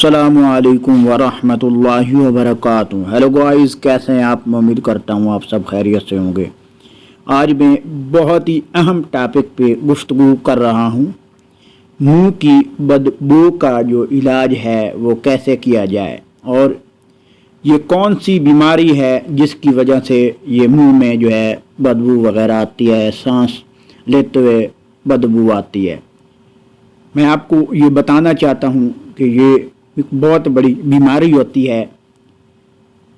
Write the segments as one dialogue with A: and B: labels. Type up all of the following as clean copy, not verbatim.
A: अस्सलामुअलैकुम वरहमतुल्लाहि वबरकातुहू। Hello guys, कैसे हैं आप? मैं उम्मीद करता हूँ आप सब खैरियत से होंगे। आज मैं बहुत ही अहम टॉपिक पे गुफ्तगू कर रहा हूँ। मुंह की बदबू का जो इलाज है वो कैसे किया जाए और ये कौन सी बीमारी है जिसकी वजह से ये मुंह में जो है बदबू वगैरह आती है, सांस लेते हुए बदबू आती है। मैं आपको ये बताना चाहता हूँ कि ये एक बहुत बड़ी बीमारी होती है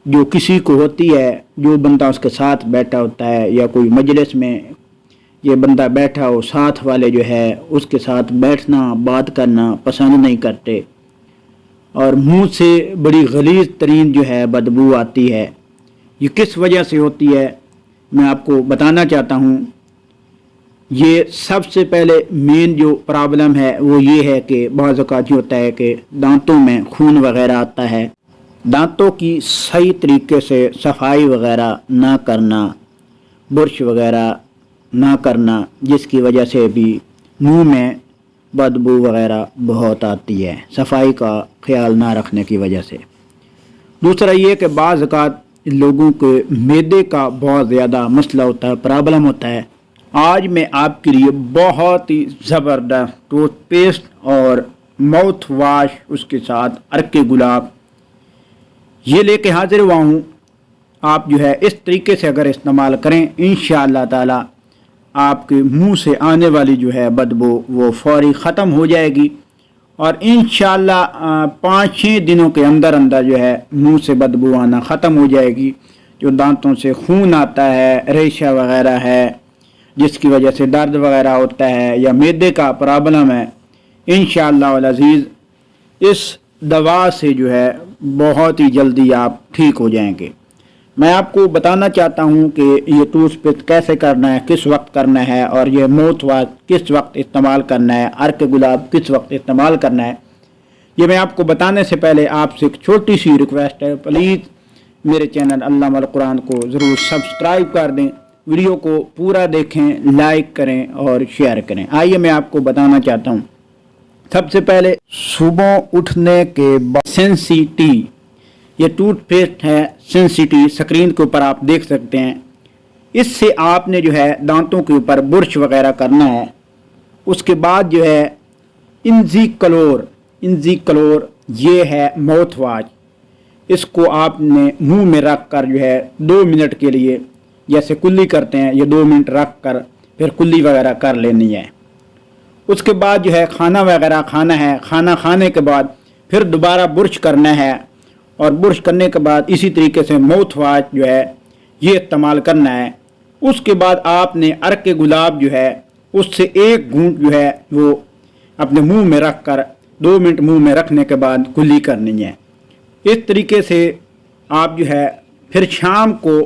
A: जो किसी को होती है, जो बंदा उसके साथ बैठा होता है या कोई मजलिस में ये बंदा बैठा हो, साथ वाले जो है उसके साथ बैठना बात करना पसंद नहीं करते और मुंह से बड़ी गलीज़ तरीन जो है बदबू आती है। ये किस वजह से होती है मैं आपको बताना चाहता हूँ। ये सबसे पहले मेन जो प्रॉब्लम है वो ये है कि बाज़ औक़ात होता है कि दांतों में खून वगैरह आता है। दांतों की सही तरीके से सफाई वगैरह ना करना, बुरश वगैरह ना करना, जिसकी वजह से भी मुंह में बदबू वगैरह बहुत आती है, सफाई का ख्याल ना रखने की वजह से। दूसरा ये कि बाज़ औक़ात लोगों के मैदे का बहुत ज़्यादा मसला होता है, प्रॉब्लम होता है। आज मैं आपके लिए बहुत ही ज़बरदस्त टूथपेस्ट और माउथ वाश, उसके साथ अर्क गुलाब ये लेके हाजिर हुआ हूँ। आप जो है इस तरीके से अगर इस्तेमाल करें, इंशाअल्लाह ताला आपके मुंह से आने वाली जो है बदबू वो फौरी ख़त्म हो जाएगी और इंशाअल्लाह 5-6 दिनों के अंदर अंदर जो है मुंह से बदबू आना ख़त्म हो जाएगी। जो दांतों से खून आता है, रेशा वगैरह है, जिसकी वजह से दर्द वगैरह होता है या मैदे का प्रॉब्लम है, इंशाअल्लाह अल अज़ीज़ इस दवा से जो है बहुत ही जल्दी आप ठीक हो जाएंगे। मैं आपको बताना चाहता हूँ कि ये टूथपेस्ट कैसे करना है, किस वक्त करना है और ये माउथ वाश किस वक्त इस्तेमाल करना है, अर्क गुलाब किस वक्त इस्तेमाल करना है। ये मैं आपको बताने से पहले आपसे एक छोटी सी रिक्वेस्ट है, प्लीज़ मेरे चैनल अल्लामा कुरान को ज़रूर सब्सक्राइब कर दें, वीडियो को पूरा देखें, लाइक करें और शेयर करें। आइए मैं आपको बताना चाहता हूँ। सबसे पहले सुबह उठने के बाद सेंसिटी, ये टूथपेस्ट है सेंसिटी, स्क्रीन के ऊपर आप देख सकते हैं। इससे आपने जो है दांतों के ऊपर बुरश वगैरह करना है। उसके बाद जो है इंजीक्लोर ये है माउथ वाश, इसको आपने मुंह में रख कर जो है 2 मिनट के लिए, जैसे कुल्ली करते हैं, ये 2 मिनट रख कर फिर कुल्ली वगैरह कर लेनी है। उसके बाद जो है खाना वगैरह खाना है, खाना खाने के बाद फिर दोबारा बुरश करना है और बुरश करने के बाद इसी तरीके से माउथ वाश जो है ये इस्तेमाल करना है। उसके बाद आपने अर्क गुलाब जो है उससे 1 घूंट जो है वो अपने मुंह में रख कर 2 मिनट मुंह में रखने के बाद कुल्ली करनी है। इस तरीके से आप जो है फिर शाम को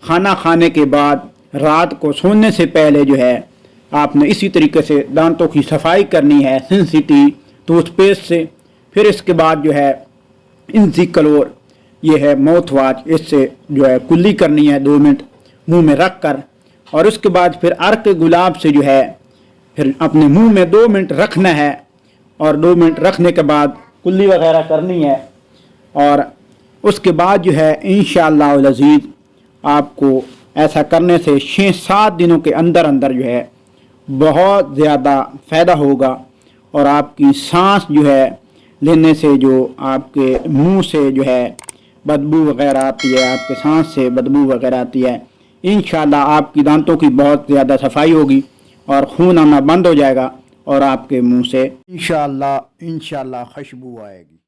A: खाना खाने के बाद रात को सोने से पहले जो है आपने इसी तरीके से दांतों की सफाई करनी है सेंसिटी टूथपेस्ट से। फिर इसके बाद जो है इंजीक्लोर ये है माउथ वाश, इससे जो है कुल्ली करनी है 2 मिनट मुंह में रख कर और उसके बाद फिर अर्क गुलाब से जो है फिर अपने मुंह में 2 मिनट रखना है और 2 मिनट रखने के बाद कुल्ली वगैरह करनी है। और उसके बाद जो है इंशाअल्लाह अल अज़ीज़ आपको ऐसा करने से 6-7 दिनों के अंदर अंदर जो है बहुत ज़्यादा फ़ायदा होगा और आपकी सांस जो है लेने से, जो आपके मुंह से जो है बदबू वगैरह आती है, आपके सांस से बदबू वगैरह आती है, इंशाअल्लाह आपकी दांतों की बहुत ज़्यादा सफाई होगी और खून आना बंद हो जाएगा और आपके मुंह से इंशाअल्लाह खुशबू आएगी।